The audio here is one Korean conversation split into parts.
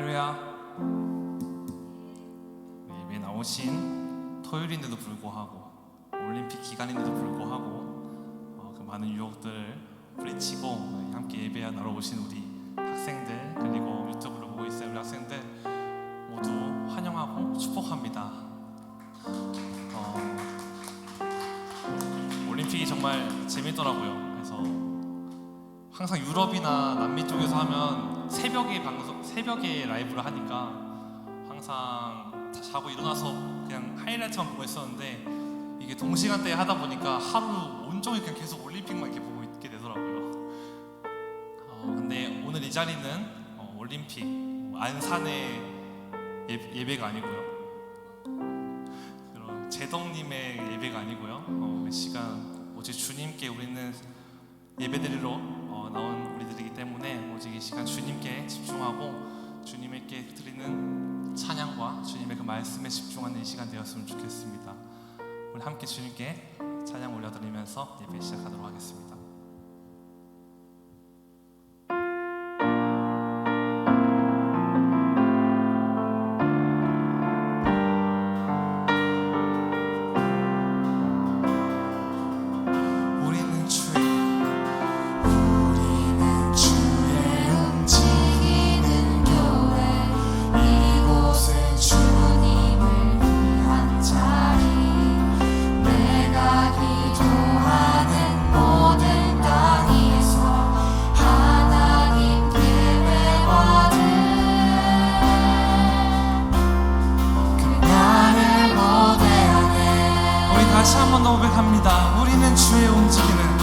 할렐루야. 예배 나오신 토요일인데도 불구하고 올림픽 기간인데도 불구하고 그 많은 유혹들을 부딪히고 함께 예배 나러 오신 우리 학생들, 그리고 유튜브를 보고 있어요 우리 학생들 모두 환영하고 축복합니다. 올림픽이 정말 재밌더라고요. 그래서 항상 유럽이나 남미 쪽에서 하면 새벽에 라이브를 하니까 항상 자고 일어나서 그냥 하이라이트만 보고 있었는데, 이게 동시간대에 하다 보니까 하루 온종일 그냥 계속 올림픽만 이렇게 보고 있게 되더라고요. 근데 오늘 이 자리는 올림픽 안산의 예배가 아니고요, 그런 제덕님의 예배가 아니고요, 이 시간 오직 주님께 우리는 예배드리러 나온 우리들이기 때문에 오직 이 시간 주님께 집중하고 주님께 드리는 찬양과 주님의 그 말씀에 집중하는 이 시간 되었으면 좋겠습니다. 우리 함께 주님께 찬양 올려드리면서 예배 시작하도록 하겠습니다. 다시 한 번 더 고백합니다. 우리는 주의 움직이는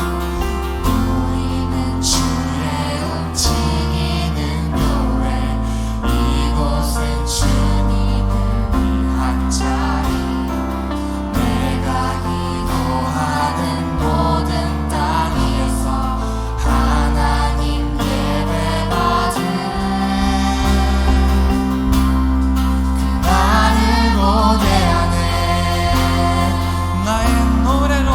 교회, 이곳은 주님을 위한 자리, 내가 기도하는 모든 땅 위에서 하나님 예배받은 그날을 고대하네. 나의 노래로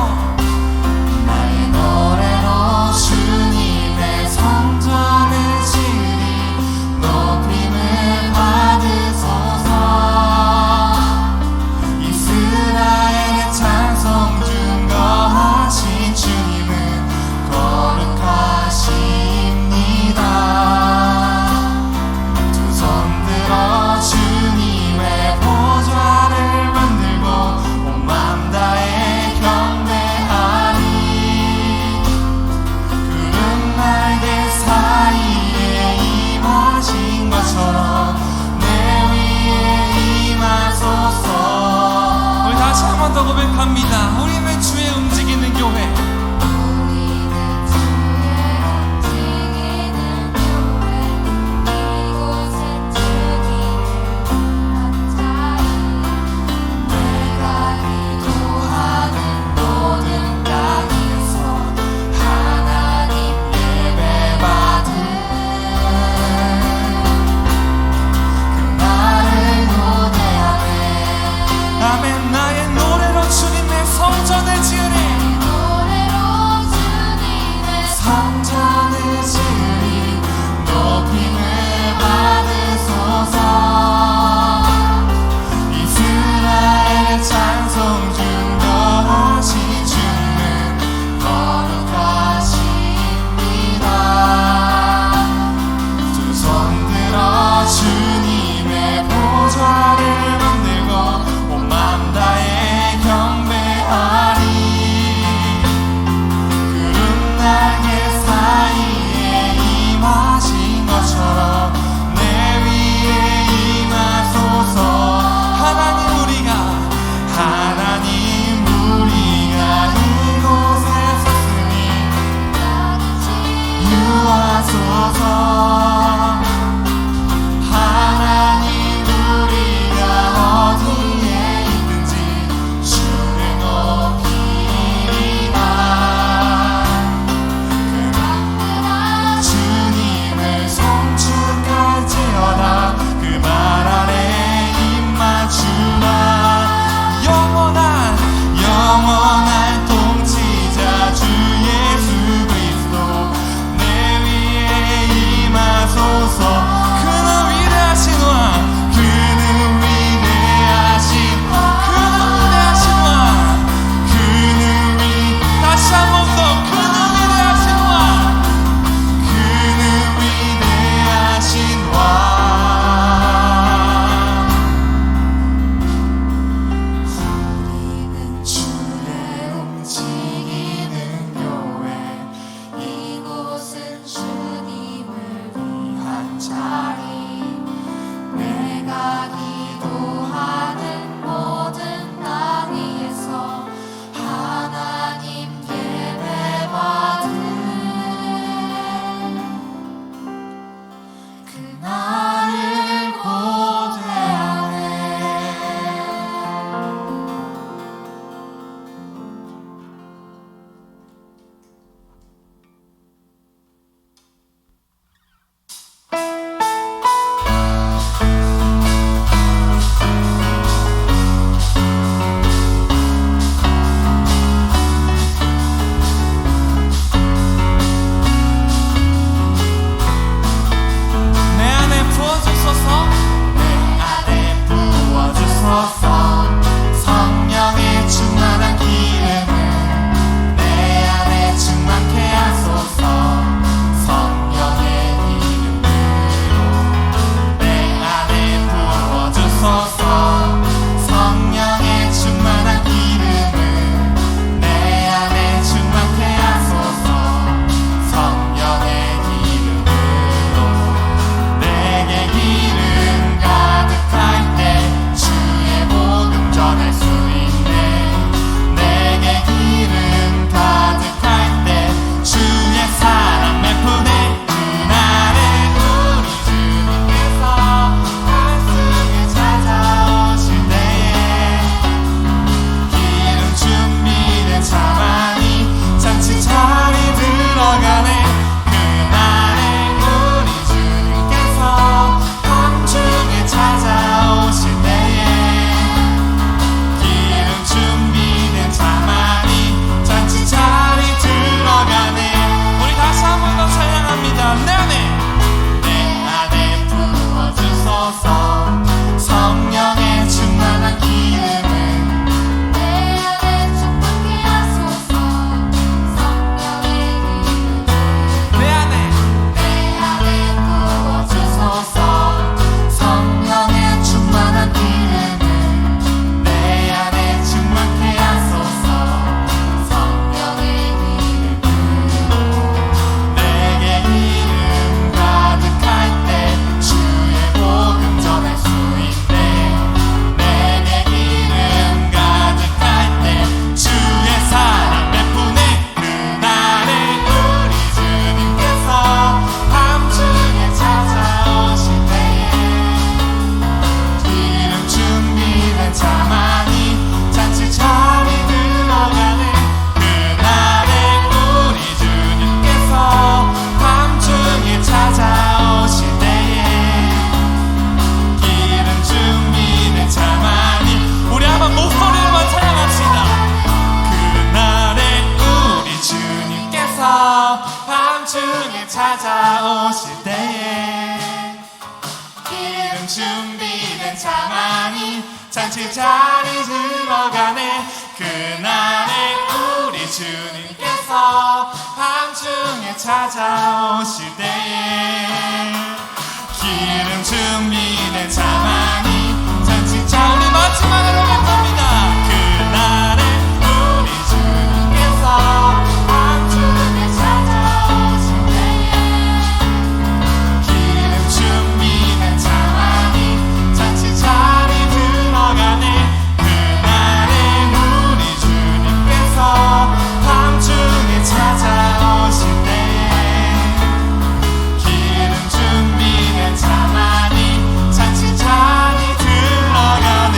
찾아오실 때에 기름 준비된 차만이 잔치 자리 들어가네. 그날에 우리 주님께서 밤중에 찾아오실 때에 기름 준비된 차만이 잔치. 자, 우리 마지막으로 갑니다. 그날에 우리 주님께서 밤중에 찾아오실 때에 기름 준비된 차만이 잔치 자리 들어가네. 그날에 우리 주님께서 밤중에 찾아오실 때에 기름 준비된 차만이 잔치 자리 들어가네.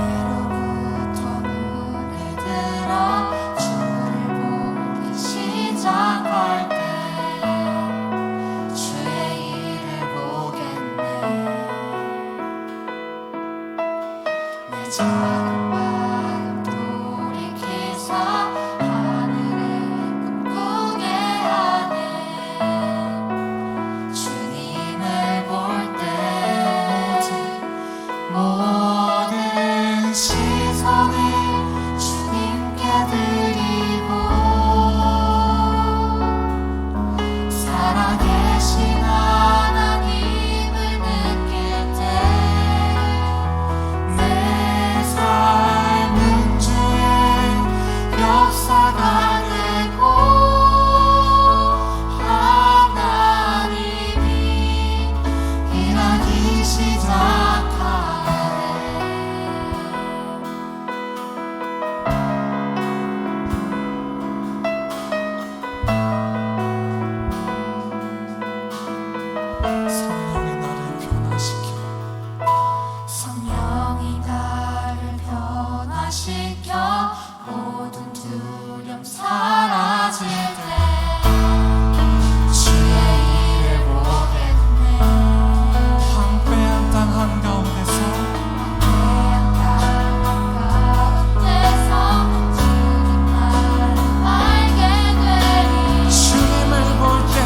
내게로부터 눈을 들어 주를 보기 시작할 때 주의 일을 보겠네. 내 작은 마음 돌이키사 하늘을 꿈꾸게 하네. 주님을 볼 때 모든 시선을 주님께 드리고 살아계신 하나님을 느낄 때 내 삶은 주의 역사가 되고 하나님이 일하기 시작하네. 성령이 나를 변화시켜 성령이 나를 변화시켜 모든 두려움 사라질 때 주의 일을 보겠네. 황폐한 땅 한가운데서 주님 나를 알게 되리. 주님을 볼 때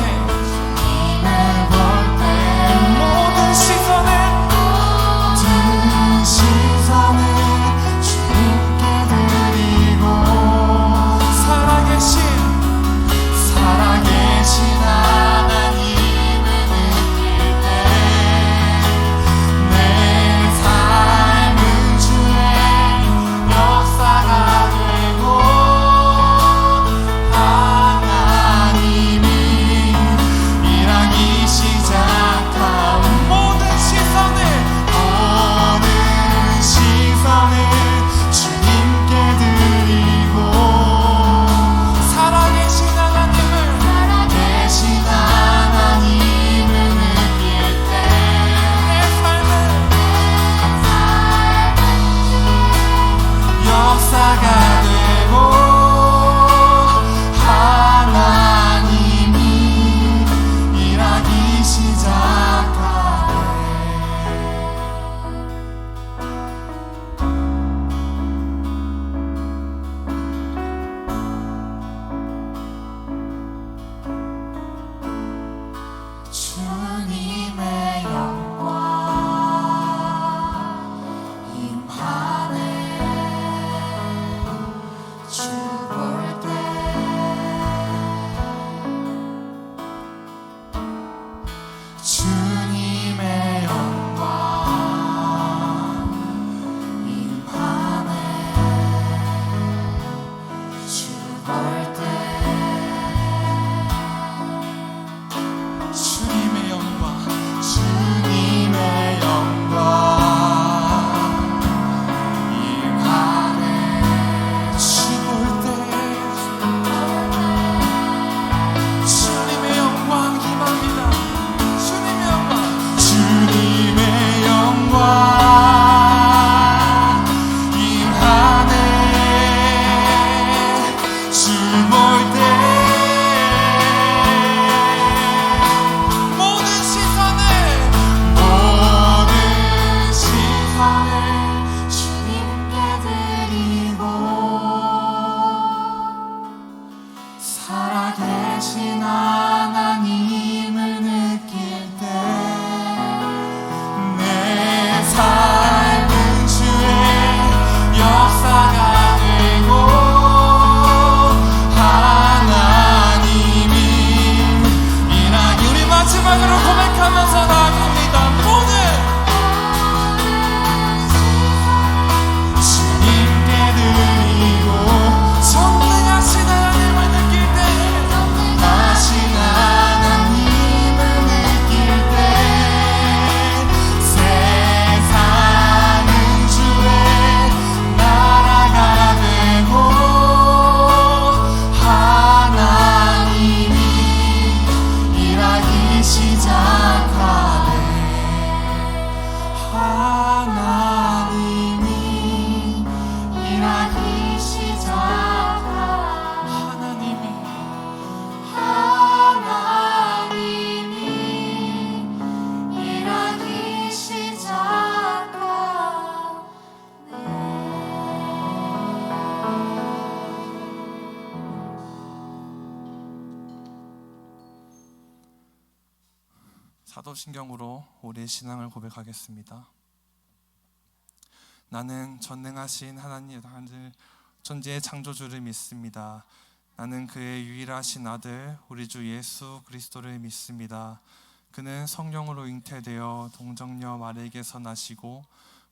고백하면서 나아갑니다. 모든 주님께 드리고 전능하신 하나님을 느낄 때 전능하신 하나님을 느낄 때 세상은 주의 나라가 되고 하나님이 일하기 시작하네. 하나님이 일하기 시작하네. 하나님이 일하기 사도신경으로 우리의 신앙을 고백하겠습니다. 나는 전능하신 하나님 존재의 창조주를 믿습니다. 나는 그의 유일하신 아들 우리 주 예수 그리스도를 믿습니다. 그는 성령으로 잉태되어 동정녀 마리에게서 나시고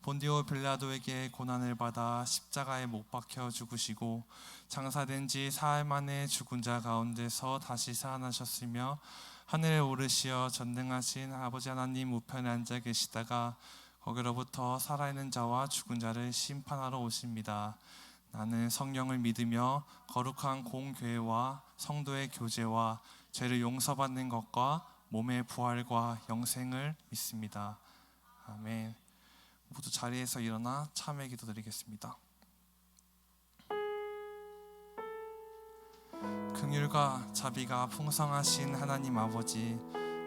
본디오 빌라도에게 고난을 받아 십자가에 못 박혀 죽으시고 장사된 지 사흘 만에 죽은 자 가운데서 다시 살아나셨으며 하늘에 오르시어 전능하신 아버지 하나님 우편에 앉아 계시다가 거기로부터 살아있는 자와 죽은 자를 심판하러 오십니다. 나는 성령을 믿으며 거룩한 공교회와 성도의 교제와 죄를 용서받는 것과 몸의 부활과 영생을 믿습니다. 아멘. 모두 자리에서 일어나 참회 기도드리겠습니다. 긍휼과 자비가 풍성하신 하나님 아버지,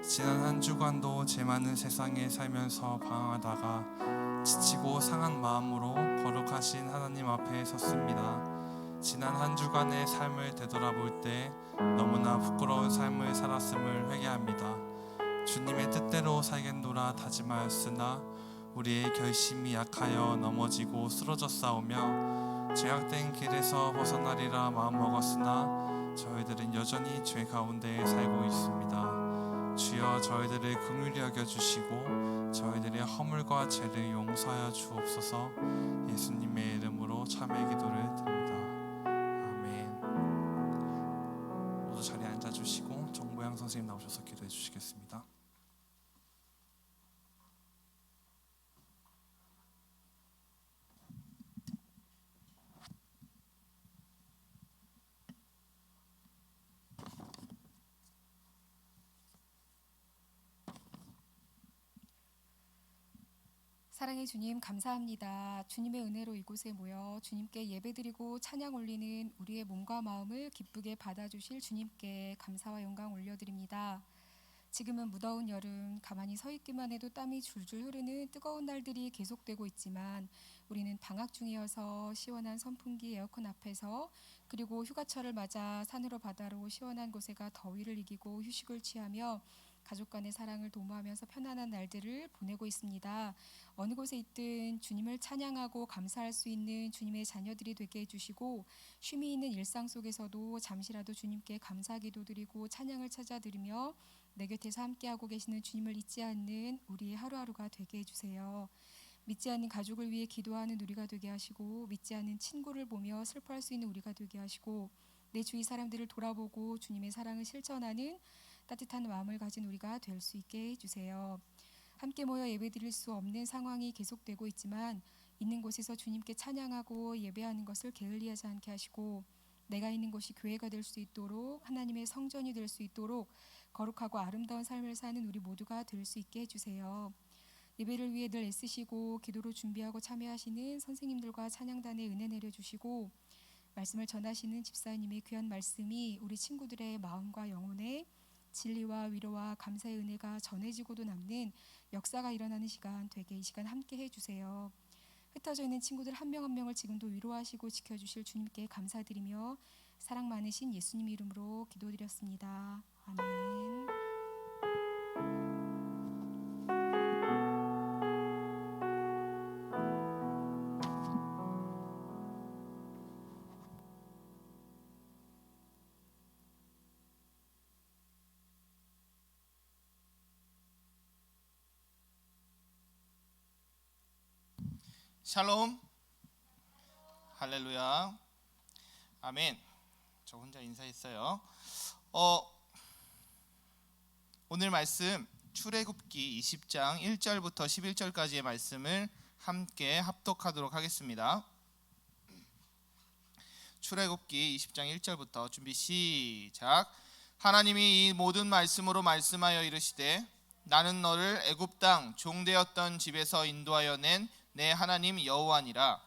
지난 한 주간도 죄 많은 세상에 살면서 방황하다가 지치고 상한 마음으로 거룩하신 하나님 앞에 섰습니다. 지난 한 주간의 삶을 되돌아볼 때 너무나 부끄러운 삶을 살았음을 회개합니다. 주님의 뜻대로 살겠노라 다짐하였으나 우리의 결심이 약하여 넘어지고 쓰러졌사오며 죄악된 길에서 벗어나리라 마음먹었으나 저희들은 여전히 죄 가운데 살고 있습니다. 주여 저희들을 긍휼히 여겨주시고 저희들의 허물과 죄를 용서하여 주옵소서. 예수님의 이름으로 참회 기도를 드립니다. 아멘. 모두 자리에 앉아주시고 정보양 선생님 나오셔서 기도해 주시겠습니다. 사랑의 주님 감사합니다. 주님의 은혜로 이곳에 모여 주님께 예배드리고 찬양 올리는 우리의 몸과 마음을 기쁘게 받아주실 주님께 감사와 영광 올려드립니다. 지금은 무더운 여름, 가만히 서 있기만 해도 땀이 줄줄 흐르는 뜨거운 날들이 계속되고 있지만 우리는 방학 중이어서 시원한 선풍기 에어컨 앞에서 그리고 휴가철을 맞아 산으로 바다로 시원한 곳에가 더위를 이기고 휴식을 취하며 가족 간의 사랑을 도모하면서 편안한 날들을 보내고 있습니다. 어느 곳에 있든 주님을 찬양하고 감사할 수 있는 주님의 자녀들이 되게 해주시고 쉼이 있는 일상 속에서도 잠시라도 주님께 감사 기도드리고 찬양을 찾아드리며 내 곁에서 함께하고 계시는 주님을 잊지 않는 우리의 하루하루가 되게 해주세요. 믿지 않는 가족을 위해 기도하는 우리가 되게 하시고 믿지 않는 친구를 보며 슬퍼할 수 있는 우리가 되게 하시고 내 주위 사람들을 돌아보고 주님의 사랑을 실천하는 따뜻한 마음을 가진 우리가 될 수 있게 해주세요. 함께 모여 예배드릴 수 없는 상황이 계속되고 있지만 있는 곳에서 주님께 찬양하고 예배하는 것을 게을리하지 않게 하시고 내가 있는 곳이 교회가 될 수 있도록 하나님의 성전이 될 수 있도록 거룩하고 아름다운 삶을 사는 우리 모두가 될 수 있게 해주세요. 예배를 위해 늘 애쓰시고 기도로 준비하고 참여하시는 선생님들과 찬양단에 은혜 내려주시고 말씀을 전하시는 집사님의 귀한 말씀이 우리 친구들의 마음과 영혼에 진리와 위로와 감사의 은혜가 전해지고도 남는 역사가 일어나는 시간 되게 이 시간 함께 해주세요. 흩어져 있는 친구들 한 명 한 명을 지금도 위로하시고 지켜주실 주님께 감사드리며 사랑 많으신 예수님 이름으로 기도드렸습니다. 아멘. 샬롬. 할렐루야. 아멘. 저 혼자 인사했어요. 오늘 말씀 출애굽기 20장 1절부터 11절까지의 말씀을 함께 합독하도록 하겠습니다. 출애굽기 20장 1절부터 준비 시작. 하나님이 이 모든 말씀으로 말씀하여 이르시되 나는 너를 애굽 땅 종되었던 집에서 인도하여 낸 내 하나님 여호와니라.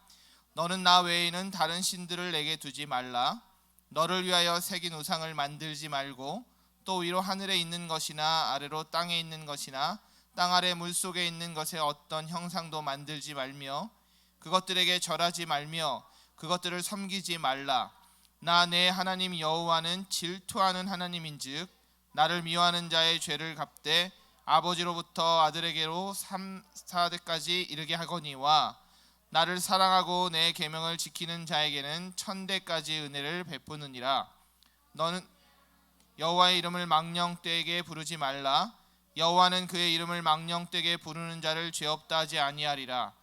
너는 나 외에는 다른 신들을 내게 두지 말라. 너를 위하여 새긴 우상을 만들지 말고 또 위로 하늘에 있는 것이나 아래로 땅에 있는 것이나 땅 아래 물속에 있는 것의 어떤 형상도 만들지 말며 그것들에게 절하지 말며 그것들을 섬기지 말라. 나 내 하나님 여호와는 질투하는 하나님인즉 나를 미워하는 자의 죄를 갚되 아버지로부터 아들에게로 3-4대까지 이르게 하거니와 나를 사랑하고 내 계명을 지키는 자에게는 1000대까지 은혜를 베푸느니라. 너는 여호와의 이름을 망령되게 부르지 말라. 여호와는 그의 이름을 망령되게 부르는 자를 죄 없다 하지 아니하리라.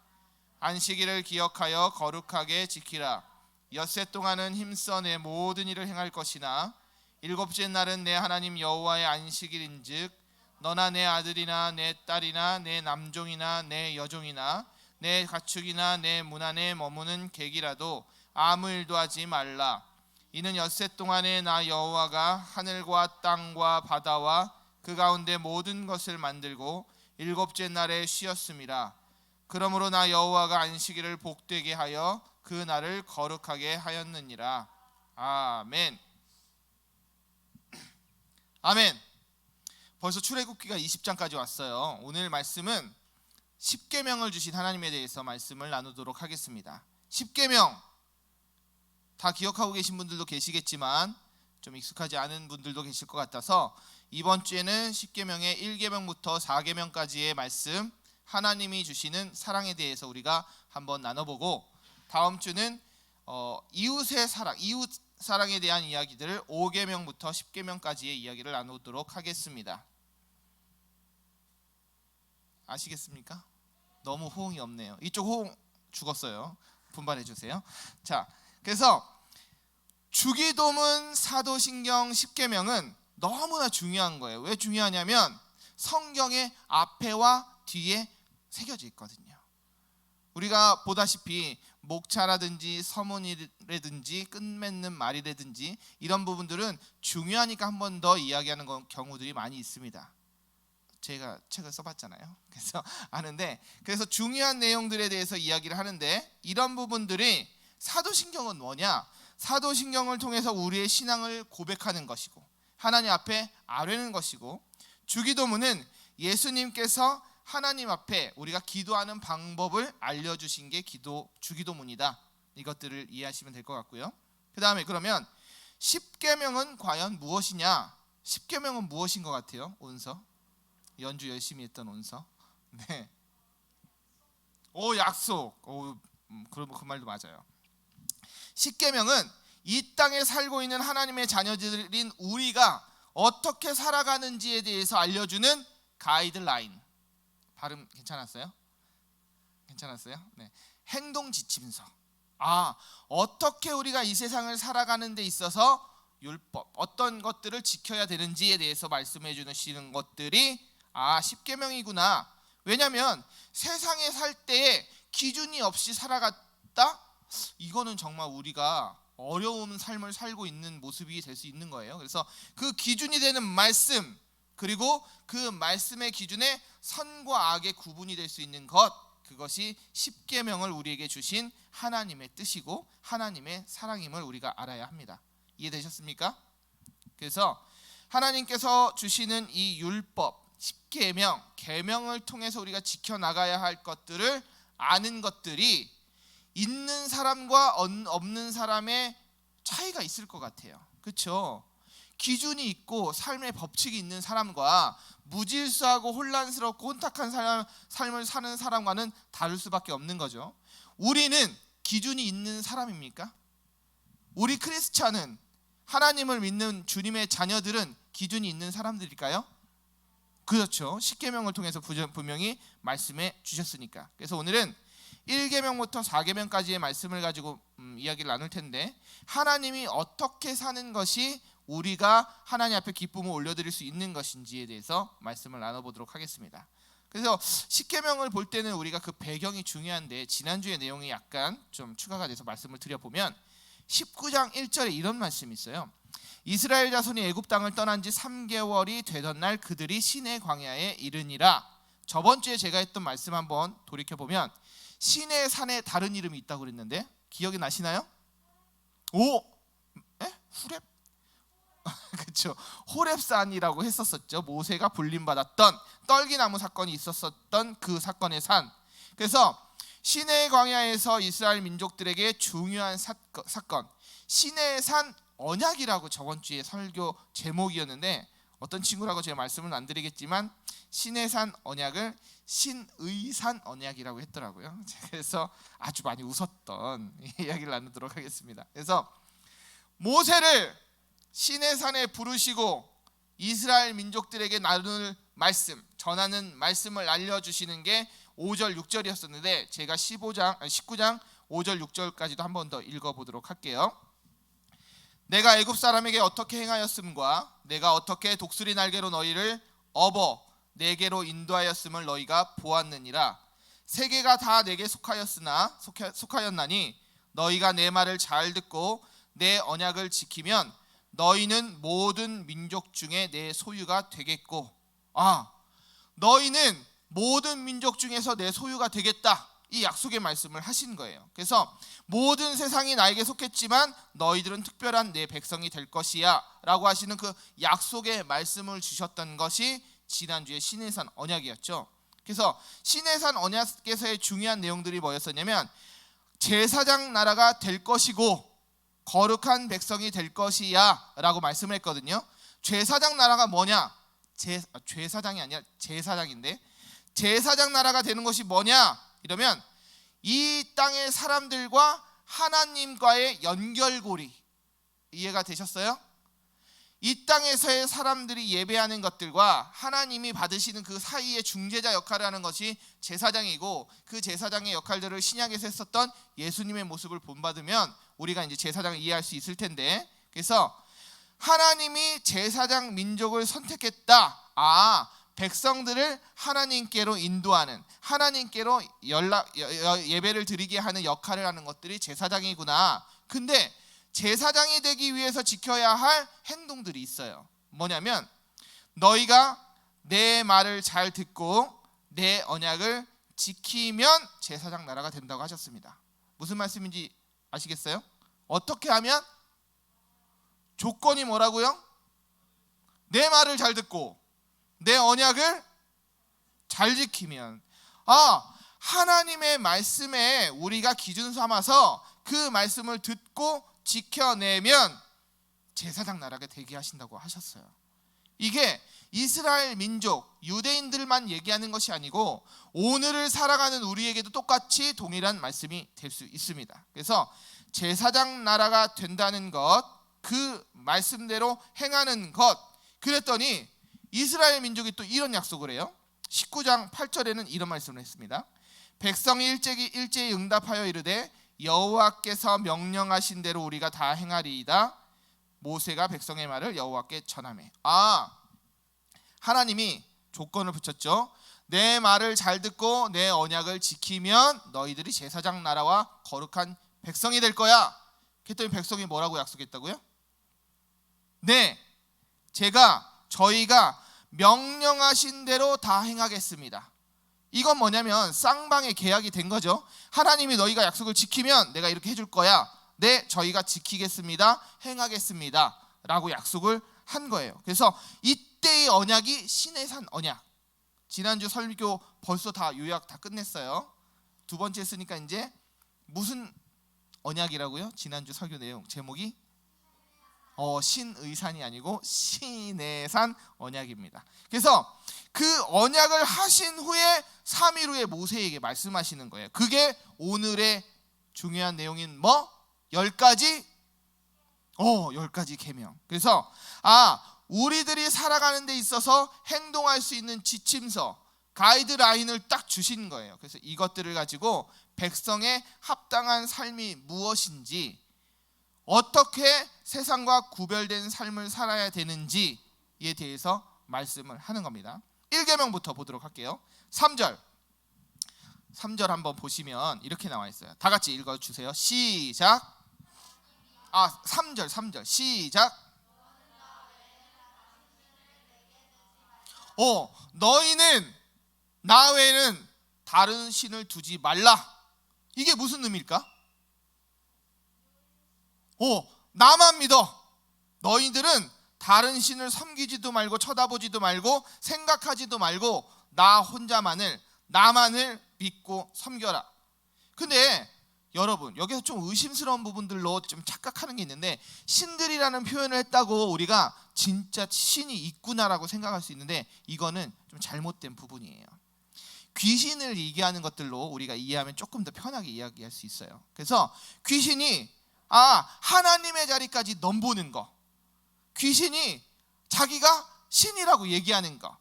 안식일을 기억하여 거룩하게 지키라. 엿새 동안은 힘써 내 모든 일을 행할 것이나 일곱째 날은 내 하나님 여호와의 안식일인즉 너나 내 아들이나 내 딸이나 내 남종이나 내 여종이나 내 가축이나 내 문 안에 머무는 객이라도 아무 일도 하지 말라. 이는 엿새 동안에 나 여호와가 하늘과 땅과 바다와 그 가운데 모든 것을 만들고 일곱째 날에 쉬었음이라. 그러므로 나 여호와가 안식일을 복되게 하여 그 날을 거룩하게 하였느니라. 아멘. 아멘. 벌써 출애굽기가 20장까지 왔어요. 오늘 말씀은 십계명을 주신 하나님에 대해서 말씀을 나누도록 하겠습니다. 십계명 다 기억하고 계신 분들도 계시겠지만 좀 익숙하지 않은 분들도 계실 것 같아서 이번 주에는 십계명의 1계명부터 4계명까지의 말씀, 하나님이 주시는 사랑에 대해서 우리가 한번 나눠보고, 다음 주는 이웃의 사랑, 이웃 사랑에 대한 이야기들을 5계명부터 10계명까지의 이야기를 나누도록 하겠습니다. 아시겠습니까? 너무 호응이 없네요. 이쪽 호응 죽었어요. 분발해 주세요. 자, 그래서 주기도문, 사도신경, 10계명은 너무나 중요한 거예요. 왜 중요하냐면 성경의 앞에와 뒤에 새겨져 있거든요. 우리가 보다시피 목차라든지 서문이라든지 끝맺는 말이라든지 이런 부분들은 중요하니까 한 번 더 이야기하는 경우들이 많이 있습니다. 제가 책을 써봤잖아요. 그래서 아는데, 그래서 중요한 내용들에 대해서 이야기를 하는데, 이런 부분들이 사도신경은 뭐냐? 사도신경을 통해서 우리의 신앙을 고백하는 것이고 하나님 앞에 아뢰는 것이고, 주기도문은 예수님께서 하나님 앞에 우리가 기도하는 방법을 알려주신 게 주기도문이다. 이것들을 이해하시면 될 것 같고요. 그 다음에 그러면 10계명은 과연 무엇이냐? 10계명은 무엇인 것 같아요? 온서? 연주 열심히 했던 온서? 네. 오, 약속. 오, 그 말도 맞아요. 10계명은 이 땅에 살고 있는 하나님의 자녀들인 우리가 어떻게 살아가는지에 대해서 알려주는 가이드라인. 발음 괜찮았어요? 괜찮았어요? 네. 행동 지침서. 어떻게 우리가 이 세상을 살아가는 데 있어서 율법, 어떤 것들을 지켜야 되는지에 대해서 말씀해 주시는 것들이 10계명이구나. 왜냐하면 세상에 살 때에 기준이 없이 살아갔다? 이거는 정말 우리가 어려운 삶을 살고 있는 모습이 될 수 있는 거예요. 그래서 그 기준이 되는 말씀, 그리고 그 말씀의 기준에 선과 악의 구분이 될 수 있는 것, 그것이 10계명을 우리에게 주신 하나님의 뜻이고 하나님의 사랑임을 우리가 알아야 합니다. 이해되셨습니까? 그래서 하나님께서 주시는 이 율법, 10계명, 계명을 통해서 우리가 지켜나가야 할 것들을 아는 것들이 있는 사람과 없는 사람의 차이가 있을 것 같아요. 그렇죠? 기준이 있고 삶의 법칙이 있는 사람과 무질서하고 혼란스럽고 혼탁한 삶을 사는 사람과는 다를 수밖에 없는 거죠. 우리는 기준이 있는 사람입니까? 우리 크리스찬은, 하나님을 믿는 주님의 자녀들은 기준이 있는 사람들일까요? 그렇죠. 십계명을 통해서 분명히 말씀해 주셨으니까. 그래서 오늘은 1계명부터 4계명까지의 말씀을 가지고 이야기를 나눌 텐데, 하나님이 어떻게 사는 것이 우리가 하나님 앞에 기쁨을 올려드릴 수 있는 것인지에 대해서 말씀을 나눠보도록 하겠습니다. 그래서 10계명을 볼 때는 우리가 그 배경이 중요한데, 지난주의 내용이 약간 좀 추가가 돼서 말씀을 드려보면 19장 1절에 이런 말씀이 있어요. 이스라엘 자손이 애굽 땅을 떠난 지 3개월이 되던 날 그들이 시내 광야에 이르니라. 저번 주에 제가 했던 말씀 한번 돌이켜보면 시내 산에 다른 이름이 있다고 그랬는데 기억이 나시나요? 후렙? 그렇죠. 호렙산이라고 했었었죠. 모세가 불림받았던 떨기나무 사건이 있었던 그 사건의 산. 그래서 시내 광야에서 이스라엘 민족들에게 중요한 사건, 시내의 산 언약이라고 저번 주에 설교 제목이었는데, 어떤 친구라고 제가 말씀을 안 드리겠지만 신의 산 언약을 신의 산 언약이라고 했더라고요. 그래서 아주 많이 웃었던 이야기를 나누도록 하겠습니다. 그래서 모세를 신의 산에 부르시고 이스라엘 민족들에게 나눌 말씀, 전하는 말씀을 알려주시는 게 5절 6절이었었는데, 제가 19장 5절 6절까지도 한 번 더 읽어보도록 할게요. 내가 애굽 사람에게 어떻게 행하였음과 내가 어떻게 독수리 날개로 너희를 업어 내게로 인도하였음을 너희가 보았느니라. 세계가 다 내게 속하였나니 너희가 내 말을 잘 듣고 내 언약을 지키면 너희는 모든 민족 중에 내 소유가 되겠고, 너희는 모든 민족 중에서 내 소유가 되겠다, 이 약속의 말씀을 하신 거예요. 그래서 모든 세상이 나에게 속했지만 너희들은 특별한 내 백성이 될 것이야 라고 하시는 그 약속의 말씀을 주셨던 것이 지난주에 신의 산 언약이었죠. 그래서 신의 산 언약에서의 중요한 내용들이 뭐였었냐면, 제사장 나라가 될 것이고 거룩한 백성이 될 것이야 라고 말씀을 했거든요. 제사장 나라가 뭐냐? 제사장이 아니라 제사장인데, 제사장 나라가 되는 것이 뭐냐? 이러면 이 땅의 사람들과 하나님과의 연결고리, 이해가 되셨어요? 이 땅에서의 사람들이 예배하는 것들과 하나님이 받으시는 그 사이의 중재자 역할을 하는 것이 제사장이고, 그 제사장의 역할들을 신약에서 했었던 예수님의 모습을 본받으면 우리가 이제 제사장을 이해할 수 있을 텐데, 그래서 하나님이 제사장 민족을 선택했다. 백성들을 하나님께로 인도하는, 하나님께로 예배를 드리게 하는 역할을 하는 것들이 제사장이구나. 근데 제사장이 되기 위해서 지켜야 할 행동들이 있어요. 뭐냐면, 너희가 내 말을 잘 듣고 내 언약을 지키면 제사장 나라가 된다고 하셨습니다. 무슨 말씀인지 아시겠어요? 어떻게 하면? 조건이 뭐라고요? 내 말을 잘 듣고 내 언약을 잘 지키면. 하나님의 말씀에 우리가 기준 삼아서 그 말씀을 듣고 지켜내면 제사장 나라가 되게 하신다고 하셨어요. 이게 이스라엘 민족, 유대인들만 얘기하는 것이 아니고 오늘을 살아가는 우리에게도 똑같이 동일한 말씀이 될 수 있습니다. 그래서 제사장 나라가 된다는 것, 그 말씀대로 행하는 것. 그랬더니 이스라엘 민족이 또 이런 약속을 해요. 19장 8절에는 이런 말씀을 했습니다. 백성이 일제히 응답하여 이르되 여호와께서 명령하신 대로 우리가 다 행하리이다. 모세가 백성의 말을 여호와께 전하매. 하나님이 조건을 붙였죠. 내 말을 잘 듣고 내 언약을 지키면 너희들이 제사장 나라와 거룩한 백성이 될 거야. 그랬더니 백성이 뭐라고 약속했다고요? 네, 저희가 명령하신 대로 다 행하겠습니다. 이건 뭐냐면 쌍방의 계약이 된 거죠. 하나님이 너희가 약속을 지키면 내가 이렇게 해줄 거야. 네, 저희가 지키겠습니다. 행하겠습니다. 라고 약속을 한 거예요. 그래서 이때의 언약이 신의 산 언약. 지난주 설교 벌써 다 요약 다 끝냈어요. 두 번째 했으니까 이제 무슨 언약이라고요? 지난주 설교 내용 제목이 신의산이 아니고 신의 산 언약입니다. 그래서 그 언약을 하신 후에 3일 후에 모세에게 말씀하시는 거예요. 그게 오늘의 중요한 내용인 10가지 10가지 계명. 그래서 우리들이 살아가는 데 있어서 행동할 수 있는 지침서, 가이드라인을 딱 주신 거예요. 그래서 이것들을 가지고 백성의 합당한 삶이 무엇인지, 어떻게 세상과 구별된 삶을 살아야 되는지에 대해서 말씀을 하는 겁니다. 1계명부터 보도록 할게요. 3절 한번 보시면 이렇게 나와 있어요. 다 같이 읽어주세요. 시작. 3절 시작. 너희는 나 외에는 다른 신을 두지 말라. 이게 무슨 의미일까? 나만 믿어. 너희들은 다른 신을 섬기지도 말고 쳐다보지도 말고 생각하지도 말고 나만을 믿고 섬겨라. 근데 여러분, 여기서 좀 의심스러운 부분들로 좀 착각하는 게 있는데, 신들이라는 표현을 했다고 우리가 진짜 신이 있구나라고 생각할 수 있는데, 이거는 좀 잘못된 부분이에요. 귀신을 얘기하는 것들로 우리가 이해하면 조금 더 편하게 이야기할 수 있어요. 그래서 귀신이 하나님의 자리까지 넘보는 거, 귀신이 자기가 신이라고 얘기하는 거,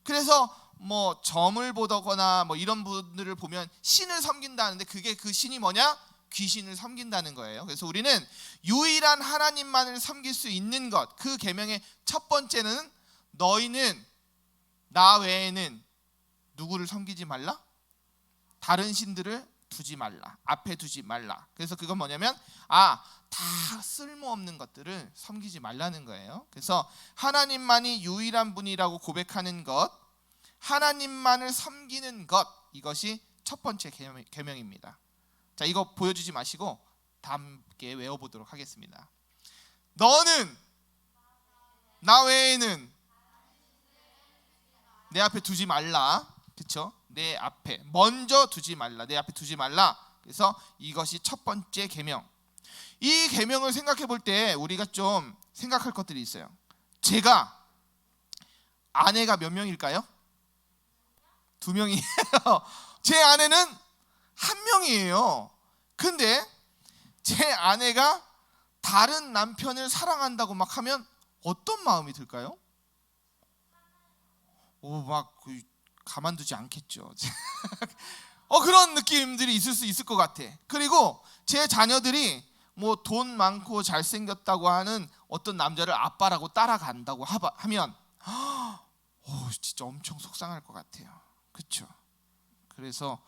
그래서 뭐 점을 보거나 뭐 이런 분들을 보면 신을 섬긴다는데, 그게 그 신이 뭐냐? 귀신을 섬긴다는 거예요. 그래서 우리는 유일한 하나님만을 섬길 수 있는 것, 그 계명의 첫 번째는 너희는 나 외에는 누구를 섬기지 말라? 다른 신들을 두지 말라. 앞에 두지 말라. 그래서 그건 뭐냐면 다 쓸모없는 것들을 섬기지 말라는 거예요. 그래서 하나님만이 유일한 분이라고 고백하는 것, 하나님만을 섬기는 것, 이것이 첫 번째 계명입니다. 자, 이거 보여주지 마시고 다 함께 외워보도록 하겠습니다. 너는 나 외에는 내 앞에 두지 말라. 그렇죠? 내 앞에 먼저 두지 말라. 내 앞에 두지 말라. 그래서 이것이 첫 번째 계명. 이 계명을 생각해 볼 때 우리가 좀 생각할 것들이 있어요. 제가 아내가 몇 명일까요? 2명이에요. 제 아내는 1명이에요. 근데 제 아내가 다른 남편을 사랑한다고 막 하면 어떤 마음이 들까요? 가만두지 않겠죠. 그런 느낌들이 있을 것 같아. 그리고 제 자녀들이 뭐 돈 많고 잘생겼다고 하는 어떤 남자를 아빠라고 따라간다고 하면 진짜 엄청 속상할 것 같아요. 그렇죠? 그래서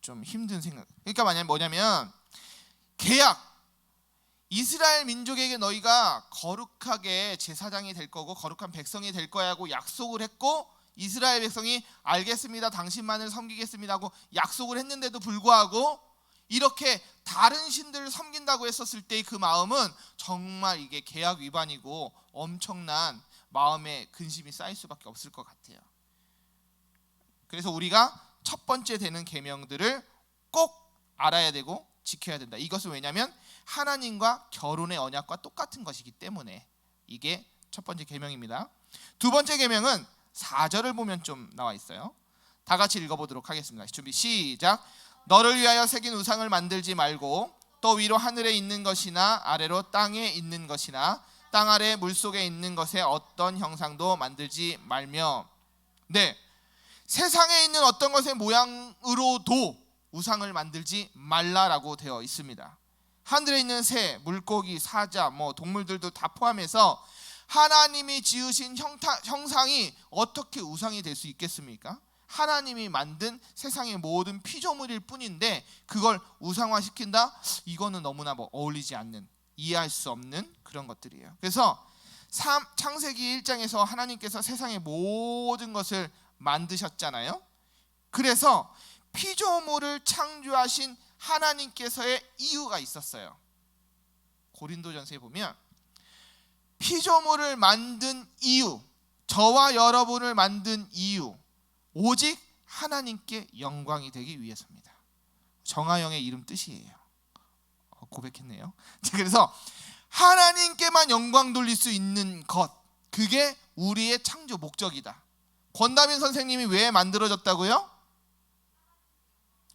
좀 힘든 생각. 그러니까 뭐냐면 계약, 이스라엘 민족에게 너희가 거룩하게 제사장이 될 거고 거룩한 백성이 될 거야 하고 약속을 했고, 이스라엘 백성이 알겠습니다, 당신만을 섬기겠습니다 하고 약속을 했는데도 불구하고 이렇게 다른 신들을 섬긴다고 했었을 때 그 마음은 정말 이게 계약 위반이고 엄청난 마음의 근심이 쌓일 수밖에 없을 것 같아요. 그래서 우리가 첫 번째 되는 계명들을 꼭 알아야 되고 지켜야 된다. 이것은 왜냐하면 하나님과 결혼의 언약과 똑같은 것이기 때문에 이게 첫 번째 계명입니다. 두 번째 계명은 4절을 보면 좀 나와 있어요. 다 같이 읽어보도록 하겠습니다. 준비 시작. 너를 위하여 새긴 우상을 만들지 말고 또 위로 하늘에 있는 것이나 아래로 땅에 있는 것이나 땅 아래 물속에 있는 것에 어떤 형상도 만들지 말며. 네, 세상에 있는 어떤 것의 모양으로도 우상을 만들지 말라라고 되어 있습니다. 하늘에 있는 새, 물고기, 사자, 동물들도 다 포함해서 하나님이 지으신 형상이 어떻게 우상이 될 수 있겠습니까? 하나님이 만든 세상의 모든 피조물일 뿐인데 그걸 우상화시킨다? 이거는 너무나 어울리지 않는, 이해할 수 없는 그런 것들이에요. 그래서 창세기 1장에서 하나님께서 세상의 모든 것을 만드셨잖아요. 그래서 피조물을 창조하신 하나님께서의 이유가 있었어요. 고린도전서에 보면 피조물을 만든 이유, 저와 여러분을 만든 이유, 오직 하나님께 영광이 되기 위해서입니다. 정하영의 이름 뜻이에요. 고백했네요. 그래서 하나님께만 영광 돌릴 수 있는 것, 그게 우리의 창조 목적이다. 권다빈 선생님이 왜 만들어졌다고요?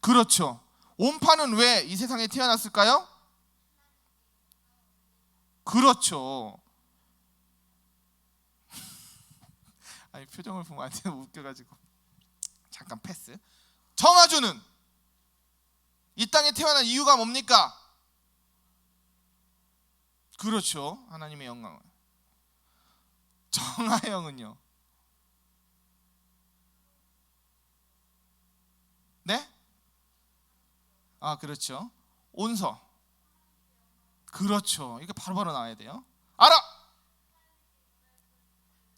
그렇죠. 온파는 왜 이 세상에 태어났을까요? 그렇죠. 아니, 표정을 보면 안 돼요. 웃겨가지고. 잠깐 패스. 정아주는 이 땅에 태어난 이유가 뭡니까? 그렇죠. 하나님의 영광을. 정아영은요? 네? 아, 그렇죠. 온서. 그렇죠. 이게 바로바로 나와야 돼요. 알아.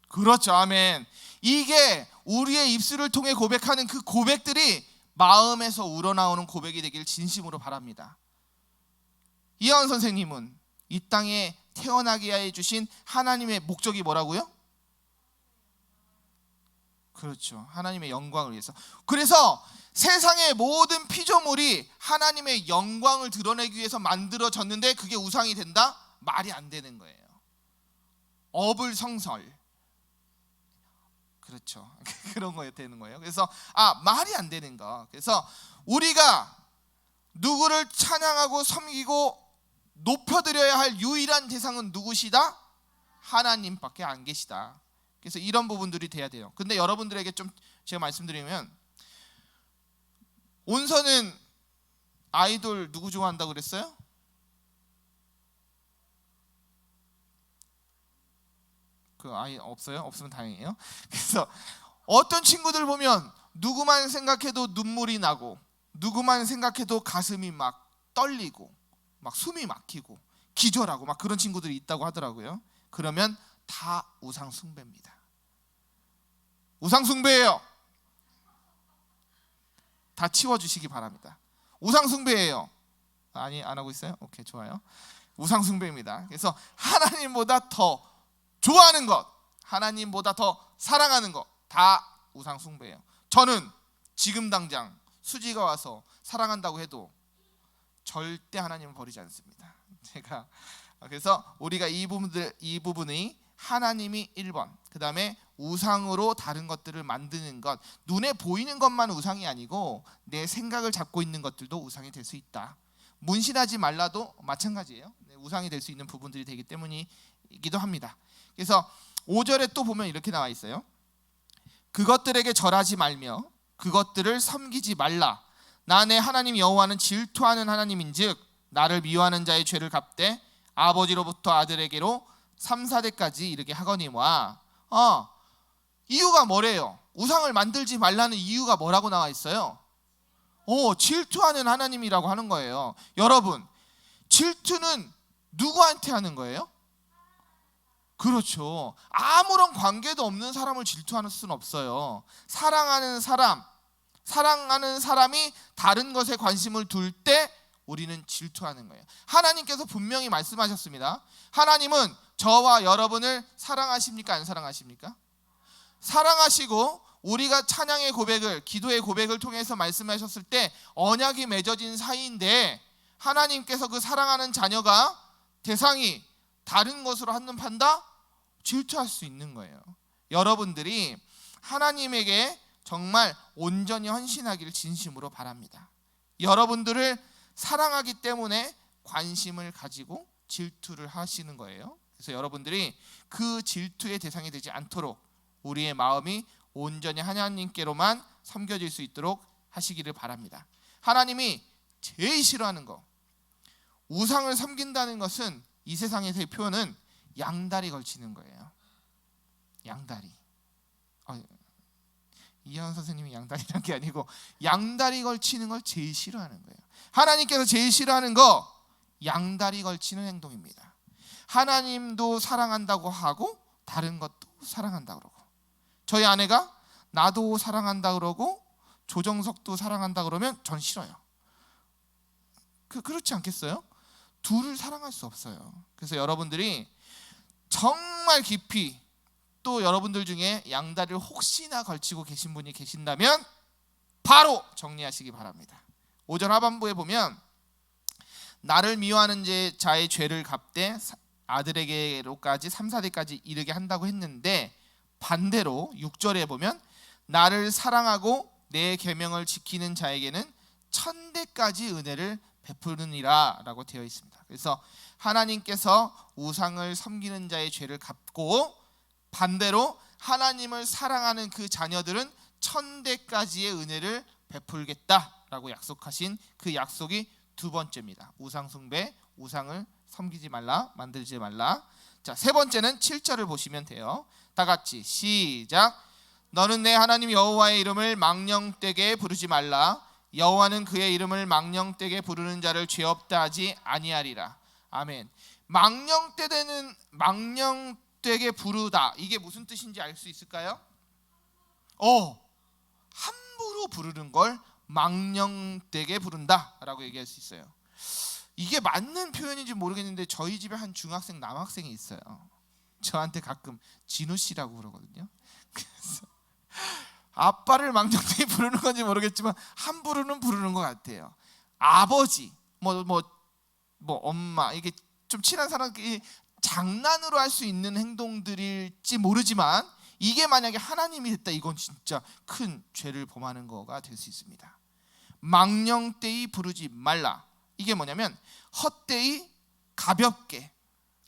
그렇죠. 아멘. 이게 우리의 입술을 통해 고백하는 그 고백들이 마음에서 우러나오는 고백이 되길 진심으로 바랍니다. 이하원 선생님은 이 땅에 태어나게 해주신 하나님의 목적이 뭐라고요? 그렇죠. 하나님의 영광을 위해서. 그래서 세상의 모든 피조물이 하나님의 영광을 드러내기 위해서 만들어졌는데 그게 우상이 된다? 말이 안 되는 거예요. 어불성설. 그렇죠. 그런 거에 되는 거예요. 그래서 말이 안 되는 거. 그래서 우리가 누구를 찬양하고 섬기고 높여드려야 할 유일한 대상은 누구시다? 하나님밖에 안 계시다. 그래서 이런 부분들이 돼야 돼요. 근데 여러분들에게 좀 제가 말씀드리면, 온서는 아이돌 누구 좋아한다고 그랬어요? 그 아이 없어요? 없으면 다행이에요. 그래서 어떤 친구들 보면 누구만 생각해도 눈물이 나고, 누구만 생각해도 가슴이 막 떨리고, 막 숨이 막히고 기절하고 막 그런 친구들이 있다고 하더라고요. 그러면 다 우상 숭배입니다. 우상 숭배예요. 다 치워주시기 바랍니다. 우상 숭배예요. 아니, 안 하고 있어요? 오케이, 좋아요. 우상 숭배입니다. 그래서 하나님보다 더 좋아하는 것, 하나님보다 더 사랑하는 것, 다 우상 숭배예요. 저는 지금 당장 수지가 와서 사랑한다고 해도 절대 하나님을 버리지 않습니다. 제가 그래서 우리가 이 부분이 하나님이 1번, 그 다음에 우상으로 다른 것들을 만드는 것, 눈에 보이는 것만 우상이 아니고 내 생각을 잡고 있는 것들도 우상이 될 수 있다. 문신하지 말라도 마찬가지예요. 우상이 될 수 있는 부분들이 되기 때문이기도 합니다. 그래서 5절에 또 보면 이렇게 나와 있어요. 그것들에게 절하지 말며 그것들을 섬기지 말라. 나 내 하나님 여호와는 질투하는 하나님인즉 나를 미워하는 자의 죄를 갚되 아버지로부터 아들에게로 3, 4대까지 이르게 하거니와. 이유가 뭐래요? 우상을 만들지 말라는 이유가 뭐라고 나와 있어요? 질투하는 하나님이라고 하는 거예요. 여러분, 질투는 누구한테 하는 거예요? 그렇죠. 아무런 관계도 없는 사람을 질투하는 수는 없어요. 사랑하는 사람이 다른 것에 관심을 둘 때 우리는 질투하는 거예요. 하나님께서 분명히 말씀하셨습니다. 하나님은 저와 여러분을 사랑하십니까? 안 사랑하십니까? 사랑하시고 우리가 찬양의 고백을, 기도의 고백을 통해서 말씀하셨을 때 언약이 맺어진 사이인데, 하나님께서 그 사랑하는 자녀가 대상이 다른 것으로 한눈 판다? 질투할 수 있는 거예요. 여러분들이 하나님에게 정말 온전히 헌신하기를 진심으로 바랍니다. 여러분들을 사랑하기 때문에 관심을 가지고 질투를 하시는 거예요. 그래서 여러분들이 그 질투의 대상이 되지 않도록 우리의 마음이 온전히 하나님께로만 섬겨질 수 있도록 하시기를 바랍니다. 하나님이 제일 싫어하는 거, 우상을 섬긴다는 것은 이 세상에서의 표현은 양다리 걸치는 거예요. 양다리. 이하원 선생님이 양다리란 게 아니고 양다리 걸치는 걸 제일 싫어하는 거예요. 하나님께서 제일 싫어하는 거 양다리 걸치는 행동입니다. 하나님도 사랑한다고 하고 다른 것도 사랑한다고 그러고, 저희 아내가 나도 사랑한다 그러고 조정석도 사랑한다 그러면 전 싫어요. 그렇지 않겠어요? 둘을 사랑할 수 없어요. 그래서 여러분들이 정말 깊이, 또 여러분들 중에 양다리를 혹시나 걸치고 계신 분이 계신다면 바로 정리하시기 바랍니다. 5절 하반부에 보면 나를 미워하는 자의 죄를 갚되 아들에게로까지 3, 4대까지 이르게 한다고 했는데, 반대로 6절에 보면 나를 사랑하고 내 계명을 지키는 자에게는 1000대까지 은혜를 베푸느니라 라고 되어 있습니다. 그래서 하나님께서 우상을 섬기는 자의 죄를 갚고, 반대로 하나님을 사랑하는 그 자녀들은 천대까지의 은혜를 베풀겠다라고 약속하신 그 약속이 두 번째입니다. 우상 숭배, 우상을 섬기지 말라, 만들지 말라. 자, 세 번째는 7절을 보시면 돼요. 다 같이 시작. 너는 내 하나님 여호와의 이름을 망령되게 부르지 말라. 여호와는 그의 이름을 망령되게 부르는 자를 죄 없다 하지 아니하리라. 아멘. 망령되게 부르다. 이게 무슨 뜻인지 알 수 있을까요? 함부로 부르는 걸 망령되게 부른다라고 얘기할 수 있어요. 이게 맞는 표현인지 모르겠는데 저희 집에 한 중학생 남학생이 있어요. 저한테 가끔 진우 씨라고 그러거든요. 그래서 아빠를 망령되게 부르는 건지 모르겠지만 함부로는 부르는 것 같아요. 아버지, 엄마, 이게 좀 친한 사람끼리 장난으로 할 수 있는 행동들일지 모르지만 이게 만약에 하나님이 됐다, 이건 진짜 큰 죄를 범하는 거가 될 수 있습니다. 망령되이 부르지 말라. 이게 뭐냐면 헛되이, 가볍게,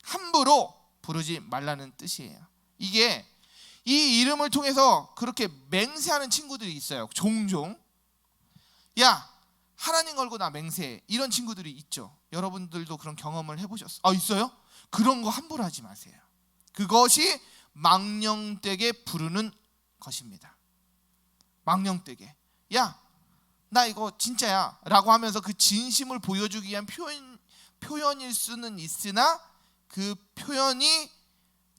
함부로 부르지 말라는 뜻이에요. 이게 이 이름을 통해서 그렇게 맹세하는 친구들이 있어요. 종종 야, 하나님 걸고 나 맹세해, 이런 친구들이 있죠. 여러분들도 그런 경험을 해보셨어요? 있어요? 그런 거 함부로 하지 마세요. 그것이 망령되게 부르는 것입니다. 망령되게, 야, 나 이거 진짜야 라고 하면서 그 진심을 보여주기 위한 표현일 수는 있으나 그 표현이